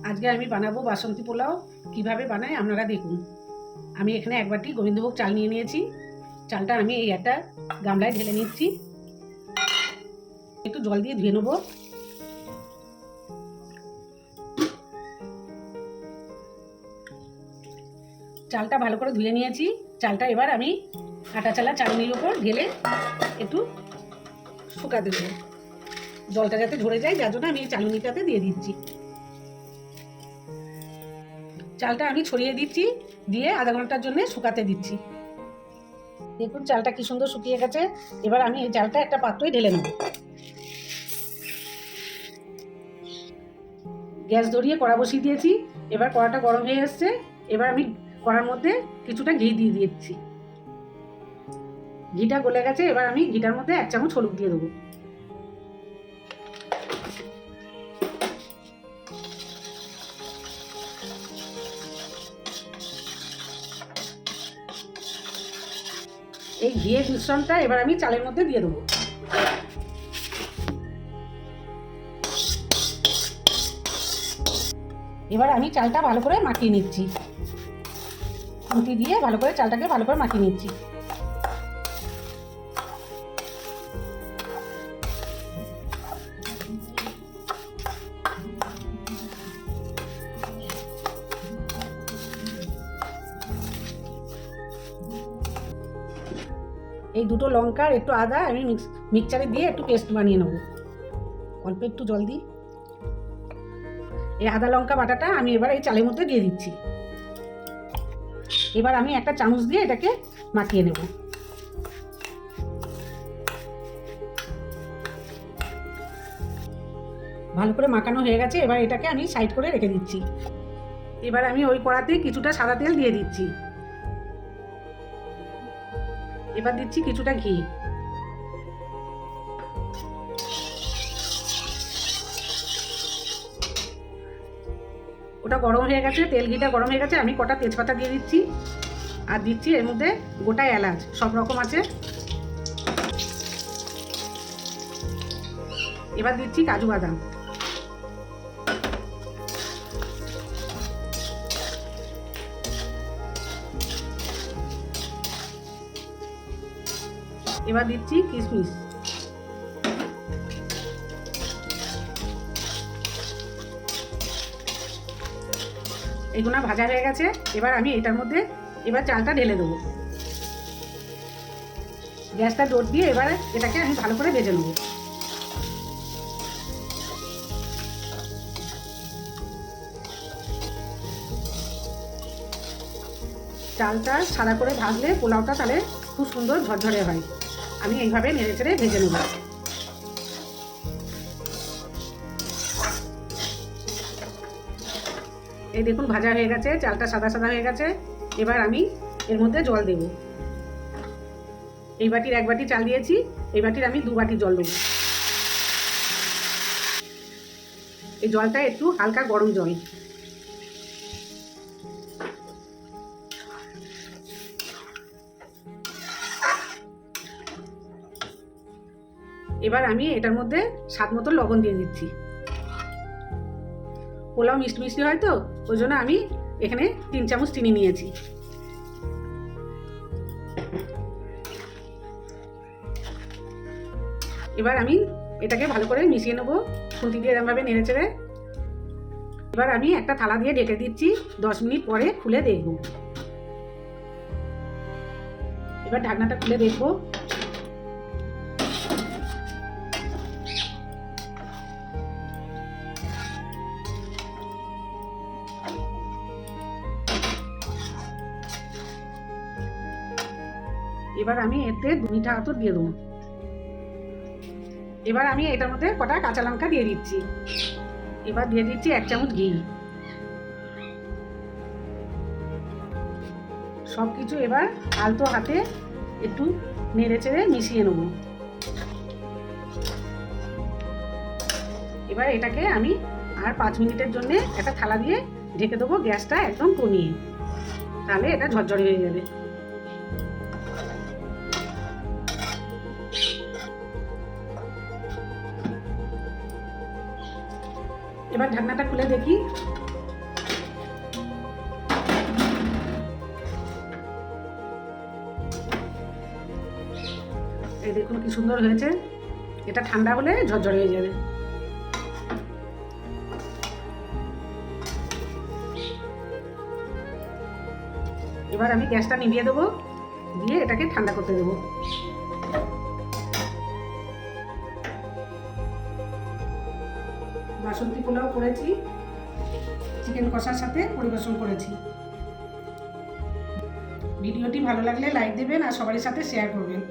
আজকে আমি বানাবো বাসন্তী পোলাও। কিভাবে বানাই আপনারা দেখুন। আমি এখানে এক বাটি গোবিন্দভোগ চাল নিয়ে নিয়েছি। চালটা আমি এই একটা গামলায় ঢেলে নিচ্ছি। একটু জল দিয়ে ধুয়ে নেবো। চালটা ভালো করে ধুয়ে নিয়েছি। চালটা এবার আমি আটা চালা চালনির উপর ঢেলে একটু শুকাতে দেবো। জলটা যাতে ঝরে যায়, যার জন্য আমি এই চালনিটাতে দিয়ে দিচ্ছি। চালটা আমি ছড়িয়ে দিচ্ছি, দিয়ে আধা ঘন্টার জন্য শুকাতে দিচ্ছি। দেখুন চালটা কি সুন্দর শুকিয়ে গেছে। এবার আমি এই চালটা একটা পাত্রয় ঢেলে নেব। গ্যাস ধরিয়ে কড়া বসিয়ে দিয়েছি। এবার কড়াটা গরম হয়ে এসছে। এবার আমি কড়ার মধ্যে কিছুটা ঘি দিয়ে দিচ্ছি। ঘিটা গলে গেছে। এবার আমি ঘিটার মধ্যে 1 চামচ হলুদ দিয়ে দেবো। এই ঘিয়ের মিশ্রণটা এবার আমি চালের মধ্যে দিয়ে দেবো। এবার আমি চালটা ভালো করে মাখিয়ে নিচ্ছি। খুন্তি দিয়ে ভালো করে চালটাকে ভালো করে মাখিয়ে নিচ্ছি। এই দুটো লঙ্কা আর একটু আদা আমি মিক্সচারে দিয়ে একটু পেস্ট বানিয়ে নেব। অল্প একটু জল দিই। এই আদা লঙ্কা বাটাটা আমি এবার এই চালের মধ্যে দিয়ে দিচ্ছি। এবার আমি একটা চামচ দিয়ে এটাকে মাখিয়ে নেব। ভালো করে মাখানো হয়ে গেছে। এবার এটাকে আমি সাইড করে রেখে দিচ্ছি। এবার আমি ওই কড়াতে কিছুটা সাদা তেল দিয়ে দিচ্ছি। এবার দিচ্ছি কিছুটা ঘি। ওটা গরম হয়ে গেছে, তেল ঘিটা গরম হয়ে গেছে। আমি কটা তেজপাতা দিয়ে দিচ্ছি, আর দিচ্ছি এর মধ্যে গোটা এলাচ, সব রকম আছে। এবার দিচ্ছি কাজু বাদাম। এবার দিচ্ছি কিশমিশ। এগুলো ভাজা হয়ে গেছে। এবার আমি এটার মধ্যে চালটা ঢেলে দেবো। গ্যাসটা জোর দিয়ে এবার এটাকে আমি ভালো করে ভেজে নেব। চালটা সাদা করে ভাজলে পোলাওটা তাহলে খুব সুন্দর ঝরঝরে হয়। আমি এইভাবে নেড়ে চেড়ে ভেজে নেব। এই দেখুন ভাজা হয়ে গেছে, চালটা সাদা সাদা হয়ে গেছে। এবার আমি এর মধ্যে জল দেব। এই বাটির 1 বাটি চাল দিয়েছি, এই বাটির আমি 2 বাটি জল দেবো। এই জলটা একটু হালকা গরম জল। এবার আমি এটার মধ্যে স্বাদ মতো লবণ দিয়ে দিচ্ছি। পোলাও মিষ্টি মিষ্টি হয় তো, ওই জন্য আমি এখানে 3 চামচ চিনি নিয়েছি। এবার আমি এটাকে ভালো করে মিশিয়ে নেবো, খুন্তি দিয়ে এরমভাবে নেড়ে চেড়ে। এবার আমি একটা থালা দিয়ে ঢেকে দিচ্ছি। 10 মিনিট পরে খুলে দেখব। এবার ঢাকনাটা খুলে দেখব। এবার আমি এতে 2 মিঠা আতর দিয়ে দেবো। এবার আমি এটার মধ্যে কটা কাঁচা লঙ্কা দিয়ে দিচ্ছি। এবার দিয়ে দিচ্ছি 1 চামচ ঘি। সব কিছু এবার আলতো হাতে একটু নেড়ে চেড়ে মিশিয়ে নেব। এবার এটাকে আমি আর 5 মিনিটের জন্য একটা থালা দিয়ে ঢেকে দেবো, গ্যাসটা একদম কমিয়ে। তাহলে এটা ঝরঝরে হয়ে যাবে। এবার ঢাকনাটা খুলে দেখি। দেখুন কি সুন্দর হয়েছে। এটা ঠান্ডা হলে ঝরঝরে হয়ে যাবে। এবার আমি গ্যাসটা নিভিয়ে দেবো, দিয়ে এটাকে ঠান্ডা করতে দেবো। বাসন্তী পোলাও করেছি, চিকেন কষার সাথে পরিবেশন করেছি। ভিডিওটি ভালো লাগলে লাইক দেবেন আর সবার সাথে শেয়ার করবেন।